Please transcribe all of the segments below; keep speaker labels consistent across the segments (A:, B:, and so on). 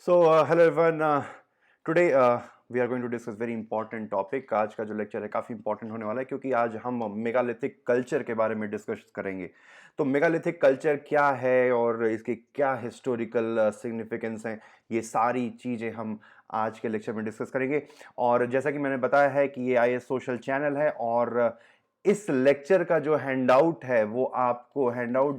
A: Hello everyone. Today we are going to discuss very important topic. आज का जो lecture है काफ़ी इंपॉर्टेंट होने वाला है क्योंकि आज हम मेगालिथिक कल्चर के बारे में डिस्कस करेंगे। तो मेगालिथिक कल्चर क्या है और इसके क्या हिस्टोरिकल सिग्निफिकेंस हैं, ये सारी चीज़ें हम आज के लेक्चर में डिस्कस करेंगे। और जैसा कि मैंने बताया है कि ये IAS सोशल चैनल है और इस लेक्चर का जो हैंडआउट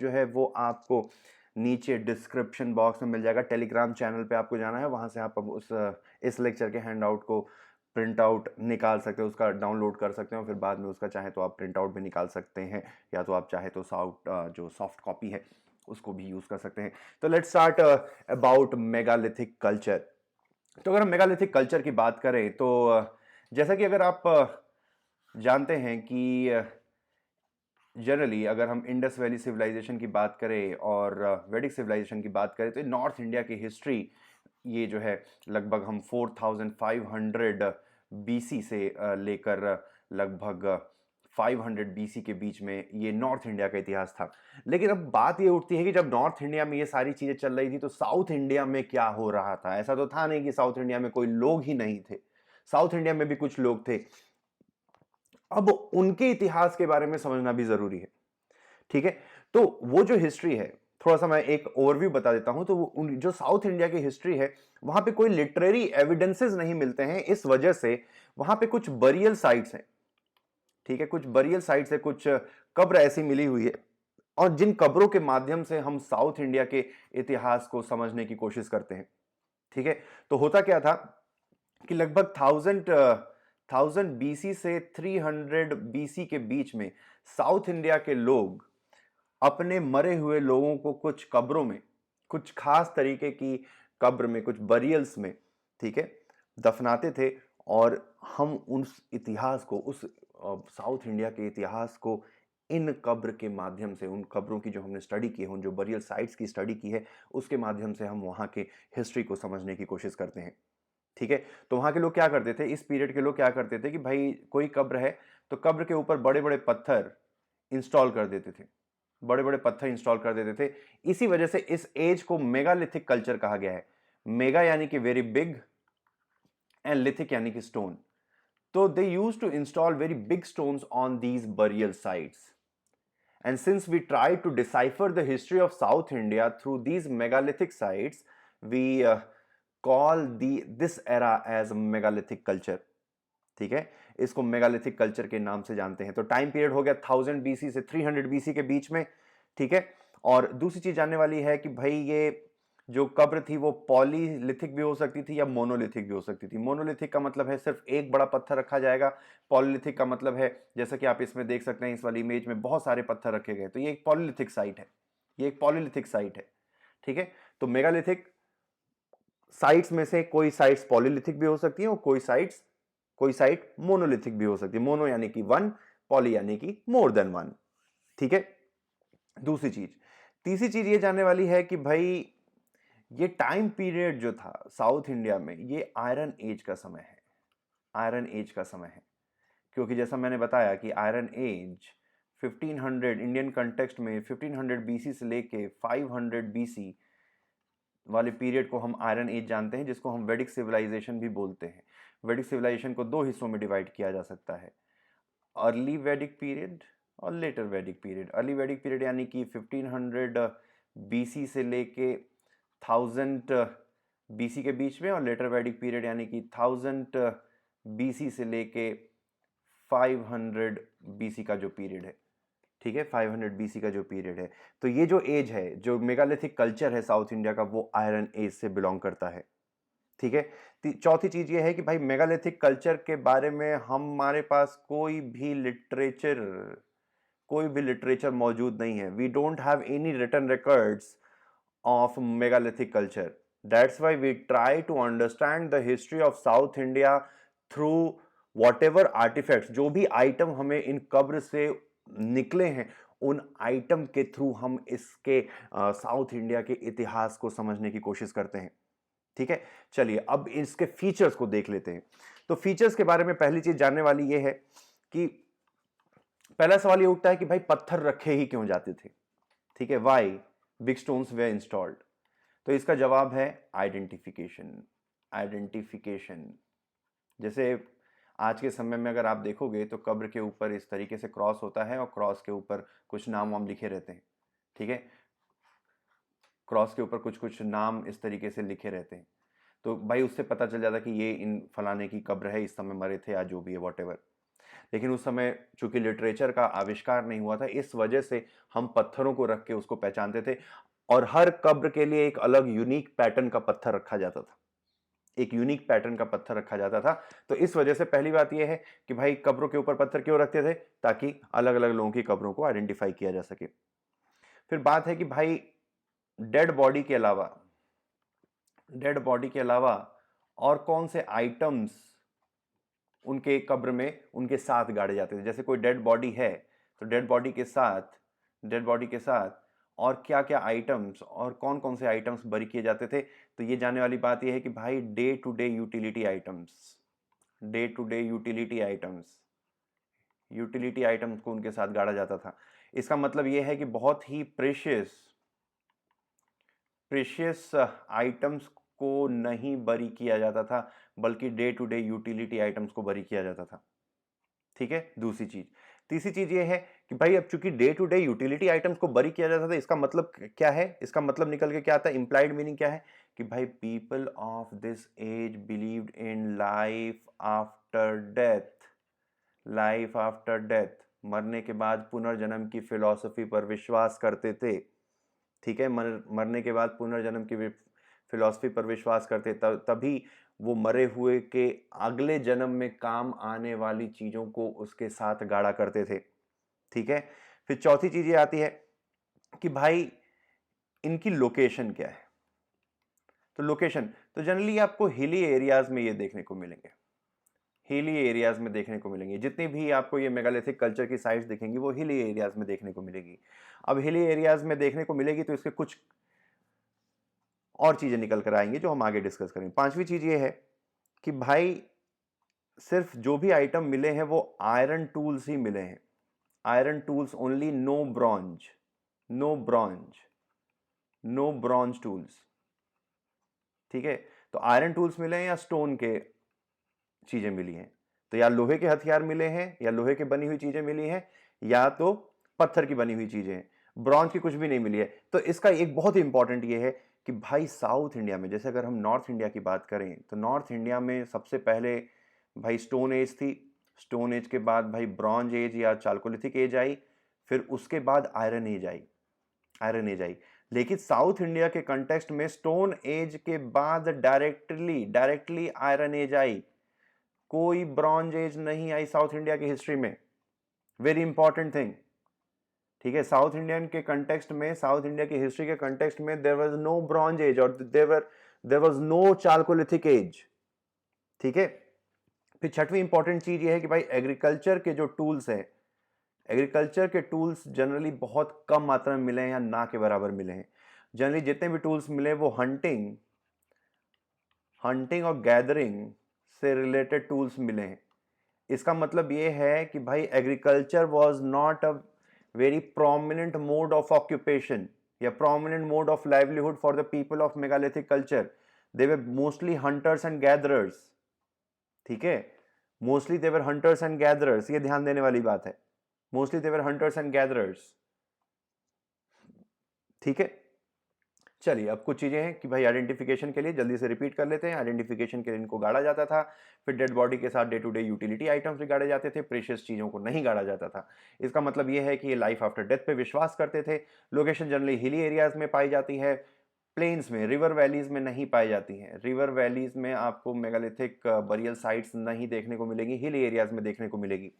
A: जो है वो आपको नीचे डिस्क्रिप्शन बॉक्स में मिल जाएगा। टेलीग्राम चैनल पे आपको जाना है, वहां से आप उस इस लेक्चर के हैंडआउट को प्रिंट आउट निकाल सकते हो, उसका डाउनलोड कर सकते हो, फिर बाद में उसका चाहे तो आप प्रिंट आउट भी निकाल सकते हैं या तो आप चाहे तो जो सॉफ्ट कॉपी है उसको भी यूज कर सकते हैं। तो let's start about megalithic culture. तो अगर हम मेगालिथिक कल्चर की बात करें तो जैसा कि अगर आप जानते हैं कि जनरली अगर हम इंडस वैली सिविलाइजेशन की बात करें और वैदिक सिविलाइजेशन की बात करें तो नॉर्थ इंडिया की हिस्ट्री ये जो है लगभग हम 4500 बीसी से लेकर लगभग 500 बीसी के बीच में ये नॉर्थ इंडिया का इतिहास था। लेकिन अब बात ये उठती है कि जब नॉर्थ इंडिया में ये सारी चीजें चल रही थी तो साउथ इंडिया में क्या हो रहा था। ऐसा तो था नहीं कि साउथ इंडिया में कोई लोग ही नहीं थे, साउथ इंडिया में भी कुछ लोग थे। अब उनके इतिहास के बारे में समझना भी जरूरी है, ठीक है। तो वो जो हिस्ट्री है, थोड़ा सा मैं एक ओवरव्यू बता देता हूं। तो जो साउथ इंडिया की हिस्ट्री है वहां पे कोई लिटरेरी एविडेंसेस नहीं मिलते हैं, इस वजह से वहां पे कुछ बरियल साइट्स हैं, ठीक है, कुछ बरियल साइट्स है, कुछ कब्र ऐसी मिली हुई है और जिन कब्रों के माध्यम से हम साउथ इंडिया के इतिहास को समझने की कोशिश करते हैं, ठीक है। तो होता क्या था कि लगभग थाउजेंड बीसी से 300 बीसी के बीच में साउथ इंडिया के लोग अपने मरे हुए लोगों को कुछ कब्रों में, कुछ खास तरीके की कब्र में, कुछ बरियल्स में, ठीक है, दफनाते थे। और हम उस इतिहास को, उस साउथ इंडिया के इतिहास को इन कब्र के माध्यम से, उन कब्रों की जो हमने स्टडी की है, उन जो बरियल साइट्स की स्टडी की है, उसके माध्यम से हम वहां के हिस्ट्री को समझने की कोशिश करते हैं, ठीक है। तो वहां के लोग क्या करते थे, इस पीरियड के लोग क्या करते थे कि भाई कोई कब्र है तो कब्र के ऊपर बड़े बड़े पत्थर इंस्टॉल कर देते थे, बड़े बड़े पत्थर इंस्टॉल कर देते थे। इसी वजह से इस एज को मेगालिथिक कल्चर कहा गया है। मेगा यानी कि वेरी बिग एंड लिथिक यानी कि स्टोन। तो they use to install very big stones on these burial sites. And since we try to decipher the history of South India through these megalithic sites, we call this era as megalithic culture, ठीक है। इसको megalithic culture के नाम से जानते हैं। तो time period हो गया 1000 बीसी से 300 बीसी के बीच में, ठीक है। और दूसरी चीज जानने वाली है कि भाई ये जो कब्र थी वो पॉलीलिथिक भी हो सकती थी या मोनोलिथिक भी हो सकती थी। मोनोलिथिक का मतलब है सिर्फ एक बड़ा पत्थर रखा जाएगा, पॉलीलिथिक का मतलब है जैसा कि आप इसमें देख सकते हैं, इस वाली इमेज में बहुत सारे पत्थर रखे गए, तो ये एक पॉलीलिथिक साइट है, ये एक पॉलीलिथिक साइट है, ठीक है। तो मेगालिथिक साइट्स में से कोई साइट्स पॉलीलिथिक भी हो सकती है और कोई साइट मोनोलिथिक भी हो सकती है। मोनो यानी कि वन, पॉली यानी कि मोर देन वन, ठीक है। दूसरी चीज, तीसरी चीज ये जानने वाली है कि भाई ये टाइम पीरियड जो था साउथ इंडिया में, ये आयरन एज का समय है, आयरन एज का समय है। क्योंकि जैसा मैंने बताया कि आयरन एज 1500 इंडियन कंटेक्स्ट में 1500 बीसी से लेके 500 बीसी वाले पीरियड को हम आयरन एज जानते हैं, जिसको हम वैदिक सिविलाइजेशन भी बोलते हैं। वैदिक सिविलाइजेशन को दो हिस्सों में डिवाइड किया जा सकता है, अर्ली वैदिक पीरियड और लेटर वैदिक पीरियड। अर्ली वैदिक पीरियड यानी कि 1500 बीसी से लेके 1000 बीसी के बीच में, और लेटर वैदिक पीरियड यानी कि 1000 बीसी से लेके 500 बीसी का जो पीरियड है, ठीक है, 500 बीसी का जो पीरियड है। तो ये जो एज है, जो मेगालिथिक कल्चर है साउथ इंडिया का, वो आयरन एज से बिलोंग करता है, ठीक है। चौथी चीज ये है कि भाई मेगालिथिक कल्चर के बारे में हमारे पास कोई भी लिटरेचर मौजूद नहीं है। We don't have any written records of megalithic culture. That's why we try to understand the history of south India through whatever artifacts, जो भी आइटम हमें इन कब्र से निकले हैं, उन आइटम के थ्रू हम इसके साउथ इंडिया के इतिहास को समझने की कोशिश करते हैं, ठीक है। चलिए अब इसके फीचर्स को देख लेते हैं। तो फीचर्स के बारे में पहली चीज जानने वाली यह है कि पहला सवाल यह उठता है कि भाई पत्थर रखे ही क्यों जाते थे, ठीक है, why big stones were installed. तो इसका जवाब है आइडेंटिफिकेशन। आइडेंटिफिकेशन, जैसे आज के समय में अगर आप देखोगे तो कब्र के ऊपर इस तरीके से क्रॉस होता है और क्रॉस के ऊपर कुछ नाम वाम लिखे रहते हैं, ठीक है, क्रॉस के ऊपर कुछ कुछ नाम इस तरीके से लिखे रहते हैं, तो भाई उससे पता चल जाता कि ये इन फलाने की कब्र है, इस समय मरे थे या जो भी है वॉटेवर। लेकिन उस समय चूंकि लिटरेचर का आविष्कार नहीं हुआ था, इस वजह से हम पत्थरों को रख के उसको पहचानते थे, और हर कब्र के लिए एक अलग यूनिक पैटर्न का पत्थर रखा जाता था, एक यूनिक पैटर्न का पत्थर रखा जाता था। तो इस वजह से पहली बात यह है कि भाई कब्रों के ऊपर पत्थर क्यों रखते थे, ताकि अलग अलग लोगों की कब्रों को आइडेंटिफाई किया जा सके। फिर बात है कि भाई डेड बॉडी के अलावा, डेड बॉडी के अलावा और कौन से आइटम्स उनके कब्र में उनके साथ गाड़े जाते थे। जैसे कोई डेड बॉडी है तो डेड बॉडी के साथ, डेड बॉडी के साथ और क्या क्या आइटम्स और कौन कौन से आइटम्स बरी किए जाते थे। तो ये जानने वाली बात यह है कि भाई day to day utility items, day to day utility items, utility items को उनके साथ गाड़ा जाता था। इसका मतलब यह है कि बहुत ही प्रेशियस आइटम्स को नहीं बरी किया जाता था, बल्कि day to day utility items को बरी किया जाता था, ठीक है। दूसरी चीज, तीसरी चीज ये है कि भाई अब चूंकि day to day utility items को बरी किया जाता था, इसका मतलब क्या है, इसका मतलब निकल के क्या आता है, इंप्लाइड मीनिंग क्या है कि भाई people of this age believed in life after death, life after death, मरने के बाद पुनर्जन्म की फिलॉसफी पर विश्वास करते थे, ठीक है। मरने के बाद पुनर्जन्म की फिलॉसफी पर विश्वास करते, तभी वो मरे हुए के अगले जन्म में काम आने वाली चीजों को उसके साथ गाड़ा करते थे, ठीक है। फिर चौथी चीज ये आती है कि भाई इनकी लोकेशन क्या है। तो लोकेशन तो जनरली आपको हिली एरियाज में ये देखने को मिलेंगे, हिली एरियाज में देखने को मिलेंगे। जितनी भी आपको ये मेगालिथिक कल्चर की साइट्स दिखेंगी वो हिली एरियाज में देखने को मिलेगी। अब हिली एरियाज में देखने को मिलेगी तो इसके कुछ और चीजें निकल कर आएंगी जो हम आगे डिस्कस करेंगे। पांचवी चीज ये है कि भाई सिर्फ जो भी आइटम मिले हैं वो आयरन टूल्स ही मिले हैं, iron tools only, no bronze, no bronze, no bronze tools, ठीक है। तो आयरन टूल्स मिले हैं या स्टोन के चीजें मिली हैं, तो या लोहे के हथियार मिले हैं या लोहे के बनी हुई चीजें मिली हैं या तो पत्थर की बनी हुई चीजें हैं, ब्रॉन्ज की कुछ भी नहीं मिली है। तो इसका एक बहुत ही इंपॉर्टेंट ये है कि भाई साउथ इंडिया में, जैसे अगर हम नॉर्थ इंडिया की बात करें तो नॉर्थ इंडिया में सबसे पहले भाई स्टोन एज थी, स्टोन एज के बाद भाई ब्रॉन्ज एज या चाल्कोलिथिक एज आई, फिर उसके बाद आयरन एज आई, आयरन एज आई। लेकिन साउथ इंडिया के कंटेक्स्ट में स्टोन एज के बाद डायरेक्टली आयरन एज आई, कोई ब्रॉन्ज एज नहीं आई साउथ इंडिया की हिस्ट्री में। वेरी इंपॉर्टेंट थिंग, ठीक है। साउथ इंडियन के कंटेक्स्ट में, साउथ इंडिया की हिस्ट्री के कंटेक्स्ट में there was no bronze age और there was no chalcolithic age, ठीक है। फिर छठवीं इंपॉर्टेंट चीज ये है कि भाई एग्रीकल्चर के जो टूल्स हैं, एग्रीकल्चर के टूल्स जनरली बहुत कम मात्रा में मिले हैं या ना के बराबर मिले हैं। जनरली जितने भी टूल्स मिले वो हंटिंग और गैदरिंग से रिलेटेड टूल्स मिले हैं। इसका मतलब ये है कि भाई agriculture was not a very prominent mode of occupation या prominent mode of livelihood for the people of megalithic culture. They were mostly hunters and gatherers, ठीक है। Mostly they were hunters and gatherers, ये ध्यान देने वाली बात है, mostly they were hunters and gatherers, ठीक है। चलिए अब कुछ चीजें हैं कि भाई आइडेंटिफिकेशन के लिए जल्दी से रिपीट कर लेते हैं। आइडेंटिफिकेशन के लिए इनको गाड़ा जाता था, फिर डेड बॉडी के साथ day to day utility items भी गाड़े जाते थे, प्रेशियस चीजों को नहीं गाड़ा जाता था। इसका मतलब यह है कि ये लाइफ आफ्टर डेथ पे विश्वास करते थे। लोकेशन जनरली हिली एरियाज में पाई जाती है, प्लेन्स में, रिवर वैलीज में नहीं पाई जाती हैं। रिवर वैलीज में आपको मेगालिथिक बरियल साइट्स नहीं देखने को मिलेगी, हिल एरियाज में देखने को मिलेगी,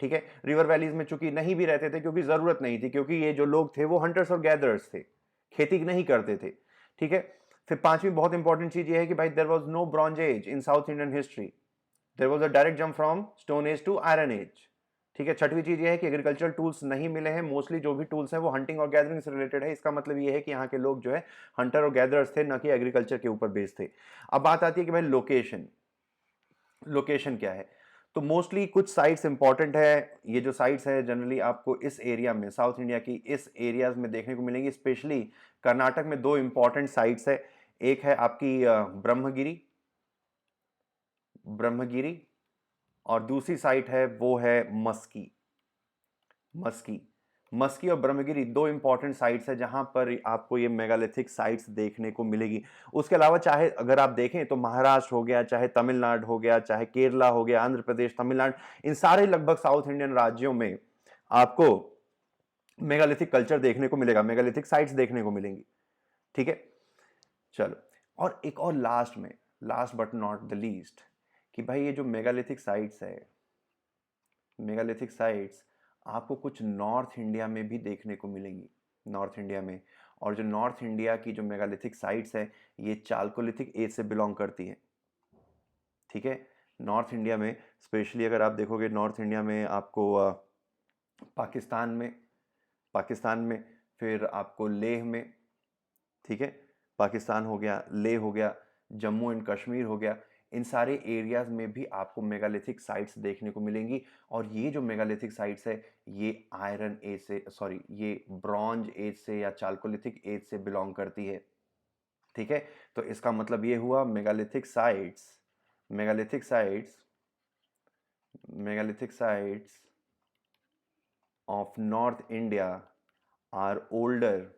A: ठीक है। रिवर वैलीज में चूंकि नहीं भी रहते थे क्योंकि जरूरत नहीं थी, क्योंकि ये जो लोग थे वो हंटर्स और गैदरर्स थे, खेती नहीं करते थे, ठीक है। फिर पांचवी बहुत इंपॉर्टेंट चीज ये है कि भाई there was no bronze age in south Indian history, there was a direct jump from stone age to iron age, ठीक है। छठवीं चीज ये है कि एग्रीकल्चरल टूल्स नहीं मिले हैं, मोस्टली जो भी टूल्स हैं वो हंटिंग और गैदरिंग से रिलेटेड है। इसका मतलब ये है कि यहाँ के लोग जो है हंटर और गैदरर्स थे, न कि एग्रीकल्चर के ऊपर बेस्ड थे। अब बात आती है कि भाई लोकेशन, लोकेशन क्या है। तो मोस्टली कुछ साइट्स इंपॉर्टेंट है, ये जो साइट्स है जनरली आपको इस एरिया में, साउथ इंडिया की इस एरियाज में देखने को मिलेंगी। स्पेशली कर्नाटक में दो इंपॉर्टेंट साइट्स है, एक है आपकी ब्रह्मगिरी, ब्रह्मगिरी, और दूसरी साइट है वो है मस्की। मस्की, मस्की और ब्रह्मगिरी दो इंपॉर्टेंट साइट्स है जहां पर आपको ये मेगालिथिक साइट्स देखने को मिलेगी। उसके अलावा चाहे अगर आप देखें तो महाराष्ट्र हो गया, चाहे तमिलनाडु हो गया, चाहे केरला हो गया, आंध्र प्रदेश, तमिलनाडु, इन सारे लगभग साउथ इंडियन राज्यों में आपको मेगालिथिक कल्चर देखने को मिलेगा, मेगालिथिक साइट्स देखने को मिलेंगी। ठीक है, चलो। और एक और लास्ट में, last but not the least, कि भाई ये जो मेगालिथिक साइट्स है, मेगालिथिक साइट्स आपको कुछ नॉर्थ इंडिया में भी देखने को मिलेंगी, नॉर्थ इंडिया में। और जो नॉर्थ इंडिया की जो मेगालिथिक साइट्स है ये चालकोलिथिक एज से बिलोंग करती है। ठीक है, नॉर्थ इंडिया में स्पेशली अगर आप देखोगे, नॉर्थ इंडिया में आपको पाकिस्तान में, पाकिस्तान में, फिर आपको लेह में, ठीक है, पाकिस्तान हो गया, लेह हो गया, जम्मू एंड कश्मीर हो गया, इन सारे एरियाज में भी आपको मेगालिथिक साइट्स देखने को मिलेंगी। और ये जो मेगालिथिक साइट्स है ये आयरन एज से, सॉरी, ये ब्रॉन्ज एज से या चालकोलिथिक एज से बिलोंग करती है। ठीक है, तो इसका मतलब ये हुआ megalithic sites, megalithic sites, megalithic sites of North India are older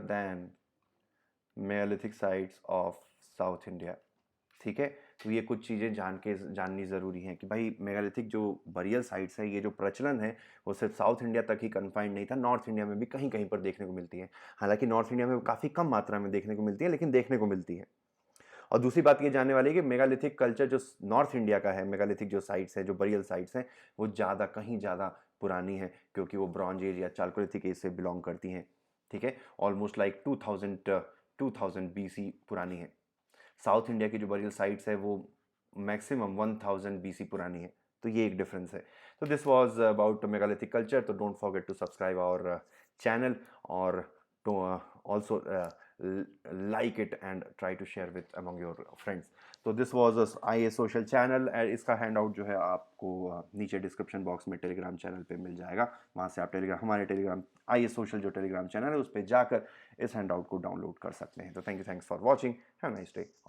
A: than megalithic sites of South India। ठीक है, तो ये कुछ चीज़ें जाननी ज़रूरी हैं कि भाई मेगालिथिक जो बरियल साइट्स है, ये जो प्रचलन है वो सिर्फ साउथ इंडिया तक ही कन्फाइंड नहीं था, नॉर्थ इंडिया में भी कहीं कहीं पर देखने को मिलती है। हालांकि नॉर्थ इंडिया में काफ़ी कम मात्रा में देखने को मिलती है, लेकिन देखने को मिलती है। और दूसरी बात ये जानने वाली है कि मेगालिथिक कल्चर जो नॉर्थ इंडिया का है, मेगालिथिक जो साइट्स है, जो बरियल साइट्स हैं, वो ज़्यादा, कहीं ज़्यादा पुरानी है, क्योंकि वो ब्रॉन्ज एज या चालकोलिथिक एज से बिलोंग करती हैं। ठीक है, ऑलमोस्ट लाइक 2000 BC पुरानी है। साउथ इंडिया की जो बरियल साइट्स है वो मैक्सिमम 1000 BC पुरानी है। तो ये एक डिफरेंस है। तो this was about megalithic culture. तो don't forget to subscribe our channel, और to also like it and try to share with among your friends। तो this was IA social channel. इसका हैंड आउट जो है आपको नीचे डिस्क्रिप्शन बॉक्स में Telegram channel पे मिल जाएगा। वहाँ से आप हमारे टेलीग्राम IA सोशल जो टेलीग्राम चैनल है उस पर जाकर इस हैंड आउट को डाउनलोड कर सकते हैं। तो thanks for watching, have a nice day.